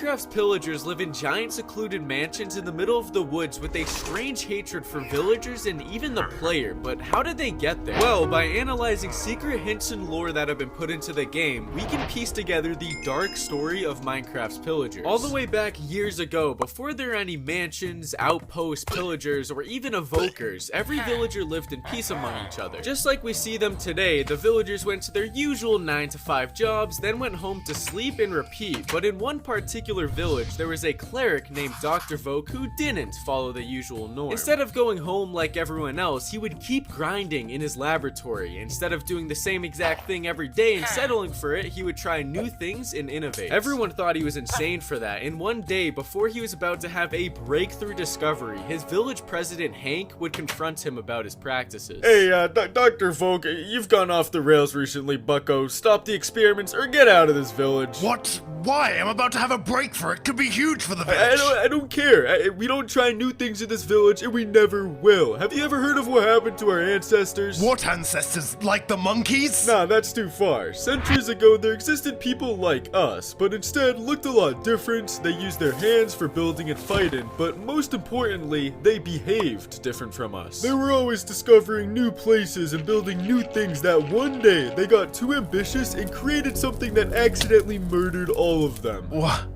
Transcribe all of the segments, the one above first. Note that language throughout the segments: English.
Minecraft's pillagers live in giant secluded mansions in the middle of the woods with a strange hatred for villagers and even the player, but how did they get there? Well, by analyzing secret hints and lore that have been put into the game, we can piece together the dark story of Minecraft's pillagers. All the way back years ago, before there were any mansions, outposts, pillagers, or even evokers, every villager lived in peace among each other. Just like we see them today, the villagers went to their usual 9-to-5 jobs, then went home to sleep and repeat. But in one particular village, there was a cleric named Dr. Vogue who didn't follow the usual norm. Instead of going home like everyone else, he would keep grinding in his laboratory. Instead of doing the same exact thing every day and settling for it, he would try new things and innovate. Everyone thought he was insane for that, and one day, before he was about to have a breakthrough discovery, his village president Hank would confront him about his practices. Hey, Dr. Vogue, you've gone off the rails recently, bucko. Stop the experiments or get out of this village. What? Why? I'm about to have a breakthrough. It could be huge for the village. I don't care. We don't try new things in this village, and we never will. Have you ever heard of what happened to our ancestors? What ancestors? Like the monkeys? Nah, that's too far. Centuries ago, there existed people like us, but instead looked a lot different. They used their hands for building and fighting, but most importantly, they behaved different from us. They were always discovering new places and building new things that one day they got too ambitious and created something that accidentally murdered all of them.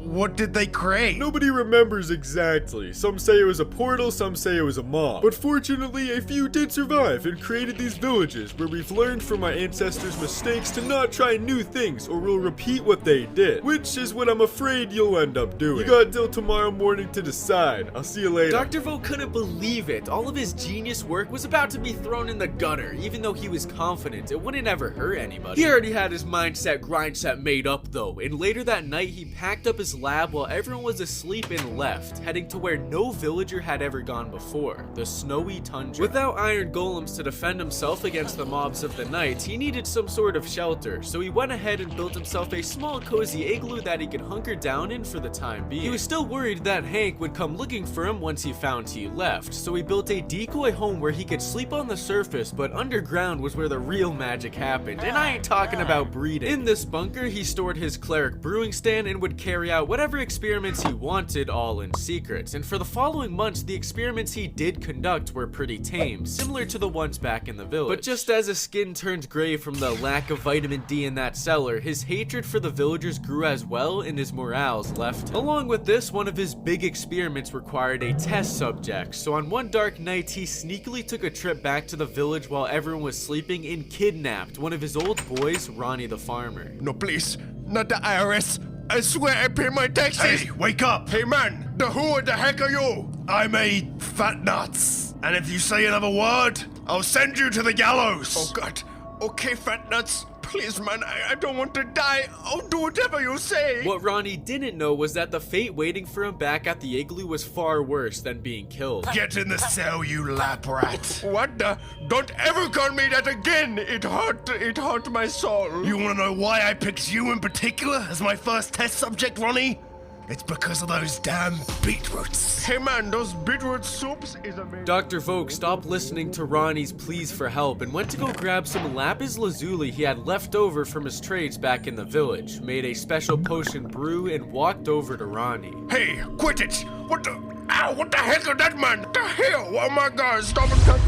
What did they create? Nobody remembers exactly. Some say it was a portal, some say it was a mob. But fortunately, a few did survive and created these villages where we've learned from our ancestors' mistakes to not try new things or we'll repeat what they did. Which is what I'm afraid you'll end up doing. You got till tomorrow morning to decide. I'll see you later. Dr. Vogue couldn't believe it. All of his genius work was about to be thrown in the gutter, even though he was confident it wouldn't ever hurt anybody. He already had his grindset made up though, and later that night he packed up his lab while everyone was asleep and left, heading to where no villager had ever gone before, the snowy tundra. Without iron golems to defend himself against the mobs of the night, he needed some sort of shelter, so he went ahead and built himself a small cozy igloo that he could hunker down in for the time being. He was still worried that Hank would come looking for him once he found he left, so he built a decoy home where he could sleep on the surface, but underground was where the real magic happened, and I ain't talking about breeding. In this bunker, he stored his cleric brewing stand and would carry out whatever experiments he wanted, all in secret. And for the following months, the experiments he did conduct were pretty tame, similar to the ones back in the village. But just as his skin turned gray from the lack of vitamin D in that cellar, his hatred for the villagers grew as well, and his morals left him. Along with this, one of his big experiments required a test subject, so on one dark night, he sneakily took a trip back to the village while everyone was sleeping and kidnapped one of his old boys, Ronnie the farmer. No, please. Not the IRS. I swear I pay my taxes. Hey, wake up. Hey, man. Who the heck are you? I'm a fat nuts. And if you say another word, I'll send you to the gallows. Oh, God. Okay, fat nuts. Please, man, I don't want to die. I'll do whatever you say. What Ronnie didn't know was that the fate waiting for him back at the igloo was far worse than being killed. Get in the cell, you lap rat. What the? Don't ever call me that again. It hurt my soul. You want to know why I picked you in particular as my first test subject, Ronnie? It's because of those damn beetroots. Hey man, those beetroot soups is amazing. Dr. Vogue stopped listening to Ronnie's pleas for help and went to go grab some lapis lazuli he had left over from his trades back in the village, made a special potion brew, and walked over to Ronnie. Hey, quit it! What the? Ow, what the heck is that, man? What the hell? Oh my God, stop it!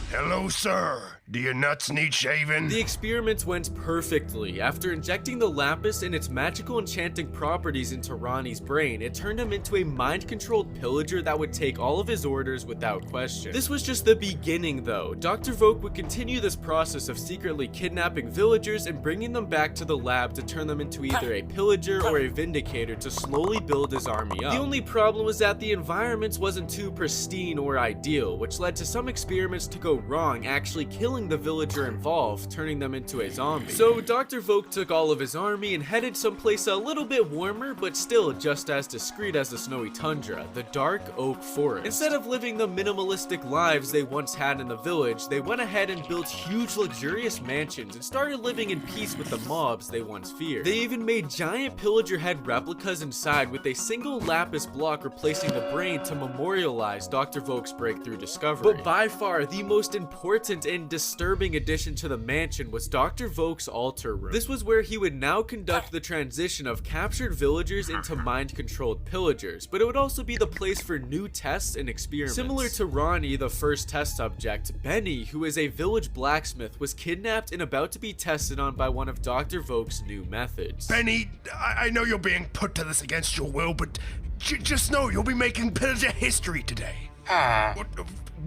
Hello, sir. Do your nuts need shaving? The experiments went perfectly. After injecting the lapis and its magical enchanting properties into Ronnie's brain, it turned him into a mind-controlled pillager that would take all of his orders without question. This was just the beginning though. Dr. Vogue would continue this process of secretly kidnapping villagers and bringing them back to the lab to turn them into either a pillager or a vindicator to slowly build his army up. The only problem was that the environments wasn't too pristine or ideal, which led to some experiments to go wrong, actually killing the villager involved, turning them into a zombie. So Dr. Vogue took all of his army and headed someplace a little bit warmer, but still just as discreet as the snowy tundra, the dark oak forest. Instead of living the minimalistic lives they once had in the village, they went ahead and built huge luxurious mansions and started living in peace with the mobs they once feared. They even made giant pillager head replicas inside with a single lapis block replacing the brain to memorialize Dr. Vogue's breakthrough discovery. But by far the most important and disturbing addition to the mansion was Dr. Volk's altar room. This was where he would now conduct the transition of captured villagers into mind-controlled pillagers, but it would also be the place for new tests and experiments. Similar to Ronnie, the first test subject, Benny, who is a village blacksmith, was kidnapped and about to be tested on by one of Dr. Volk's new methods. Benny, I know you're being put to this against your will, but just know you'll be making pillager history today.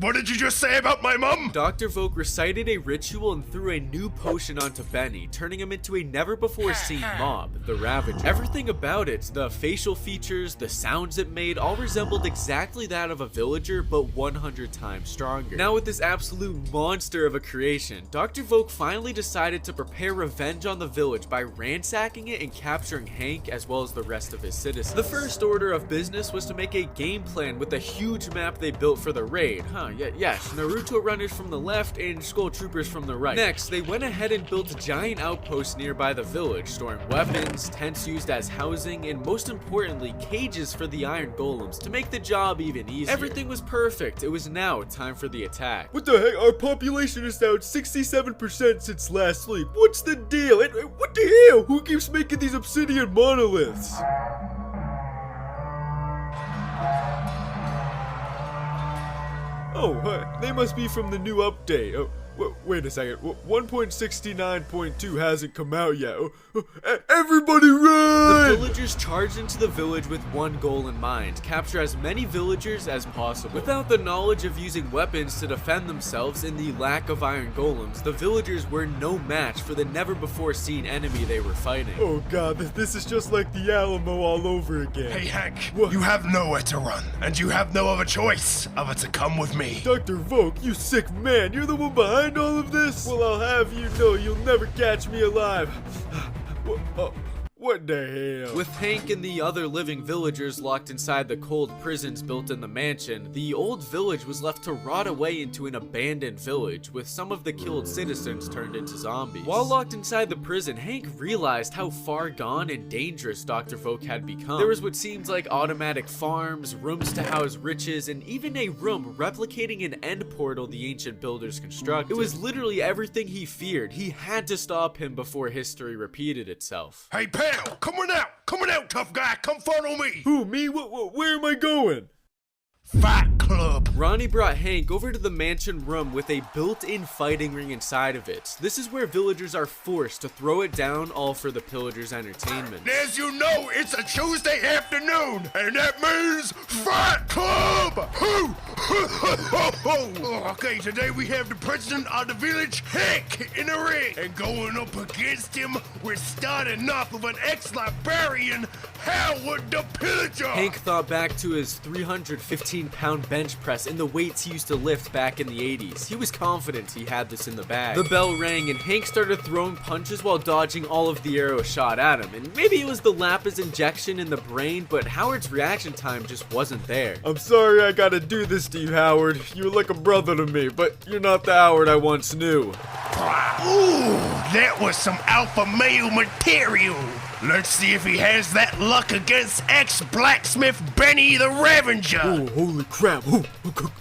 What did you just say about my mom? Dr. Volk recited a ritual and threw a new potion onto Benny, turning him into a never-before-seen mob, the Ravager. Everything about it, the facial features, the sounds it made, all resembled exactly that of a villager, but 100 times stronger. Now with this absolute monster of a creation, Dr. Volk finally decided to prepare revenge on the village by ransacking it and capturing Hank as well as the rest of his citizens. The first order of business was to make a game plan with a huge map they built for the raid. Yes, Naruto runners from the left and Skull Troopers from the right. Next, they went ahead and built giant outposts nearby the village, storing weapons, tents used as housing, and most importantly, cages for the iron golems to make the job even easier. Everything was perfect. It was now time for the attack. What the heck? Our population is down 67% since last sleep. What's the deal? What the hell? Who keeps making these obsidian monoliths? Oh, they must be from the new update. Oh, wait a second. 1.69.2 hasn't come out yet. Everybody run! The villagers charged into the village with one goal in mind: capture as many villagers as possible. Without the knowledge of using weapons to defend themselves and the lack of iron golems, the villagers were no match for the never-before-seen enemy they were fighting. Oh god, this is just like the Alamo all over again. Hey Hank, What? You have nowhere to run, and you have no other choice other to come with me. Dr. Volk, you sick man, you're the one behind all of this? Well, I'll have you know you'll never catch me alive. What the hell? With Hank and the other living villagers locked inside the cold prisons built in the mansion, the old village was left to rot away into an abandoned village, with some of the killed citizens turned into zombies. While locked inside the prison, Hank realized how far gone and dangerous Dr. Volk had become. There was what seemed like automatic farms, rooms to house riches, and even a room replicating an end portal the ancient builders constructed. It was literally everything he feared. He had to stop him before history repeated itself. Hey pal, come on out, tough guy, come follow me. Who, me? Where am I going? Fight Club. Ronnie brought Hank over to the mansion room with a built-in fighting ring inside of it. This is where villagers are forced to throw it down, all for the pillagers' entertainment. As you know, it's a Tuesday afternoon, and that means Fight Club! Okay, today we have the president of the village, Hank, in the ring. And going up against him, we're starting off with an ex-librarian, Howard the Pillager! Hank thought back to his 315-pound bench press and the weights he used to lift back in the 80s. He was confident he had this in the bag. The bell rang and Hank started throwing punches while dodging all of the arrows shot at him. And maybe it was the lapis injection in the brain, but Howard's reaction time just wasn't there. I'm sorry I gotta do this to you, Howard. You're like a brother to me, but you're not the Howard I once knew. Ooh, that was some alpha male material. Let's see if he has that luck against ex-blacksmith Benny the Ravager. Oh, holy crap. Oh,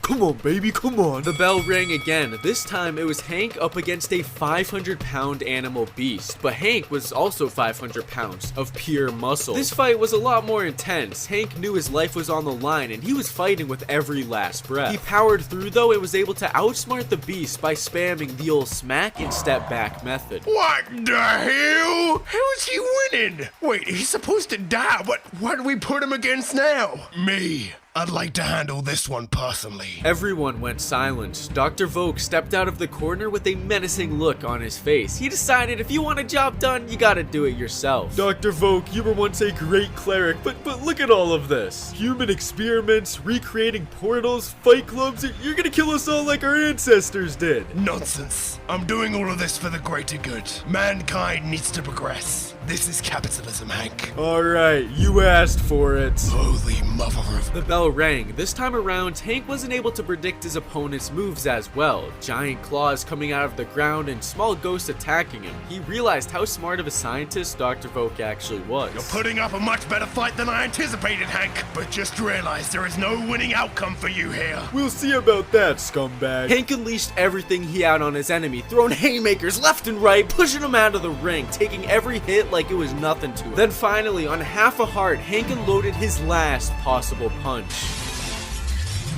come on, baby, come on. The bell rang again. This time it was Hank up against a 500-pound animal beast, but Hank was also 500 pounds of pure muscle. This fight was a lot more intense. Hank knew his life was on the line and he was fighting with every last breath. He powered through though and was able to outsmart the beast by spamming the old smack and step back method. What the hell? How is he winning? Wait, he's supposed to die, but what do we put him against now? Me. I'd like to handle this one personally. Everyone went silent. Dr. Volk stepped out of the corner with a menacing look on his face. He decided if you want a job done, you gotta do it yourself. Dr. Volk, you were once a great cleric, but look at all of this. Human experiments, recreating portals, fight clubs, you're gonna kill us all like our ancestors did. Nonsense. I'm doing all of this for the greater good. Mankind needs to progress. This is capitalism, Hank. Alright, you asked for it. Holy mother of... The bell bell rang. This time around, Hank wasn't able to predict his opponent's moves as well. Giant claws coming out of the ground and small ghosts attacking him. He realized how smart of a scientist Dr. Vogt actually was. You're putting up a much better fight than I anticipated, Hank. But just realize there is no winning outcome for you here. We'll see about that, scumbag. Hank unleashed everything he had on his enemy, throwing haymakers left and right, pushing him out of the ring, taking every hit like it was nothing to him. Then finally, on half a heart, Hank unloaded his last possible punch.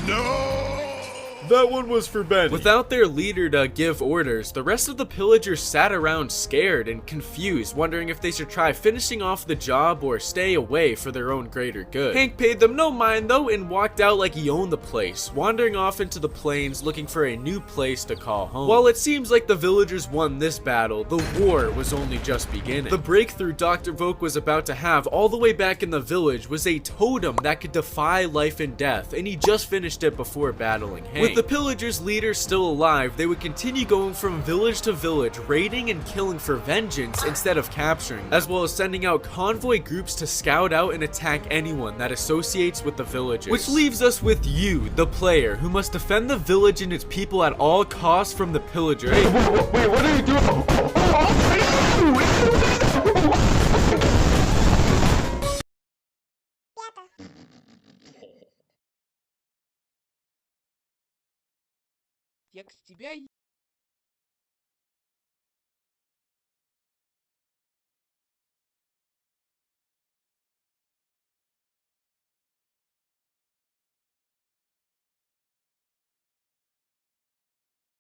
No! That one was for Benny. Without their leader to give orders, the rest of the pillagers sat around scared and confused, wondering if they should try finishing off the job or stay away for their own greater good. Hank paid them no mind though and walked out like he owned the place, wandering off into the plains looking for a new place to call home. While it seems like the villagers won this battle, the war was only just beginning. The breakthrough Dr. Vogt was about to have all the way back in the village was a totem that could defy life and death, and he just finished it before battling Hank. With the pillagers' leader still alive, they would continue going from village to village, raiding and killing for vengeance instead of capturing, as well as sending out convoy groups to scout out and attack anyone that associates with the villagers. Which leaves us with you, the player, who must defend the village and its people at all costs from the pillagers. Wait, what are you doing? Текст тебя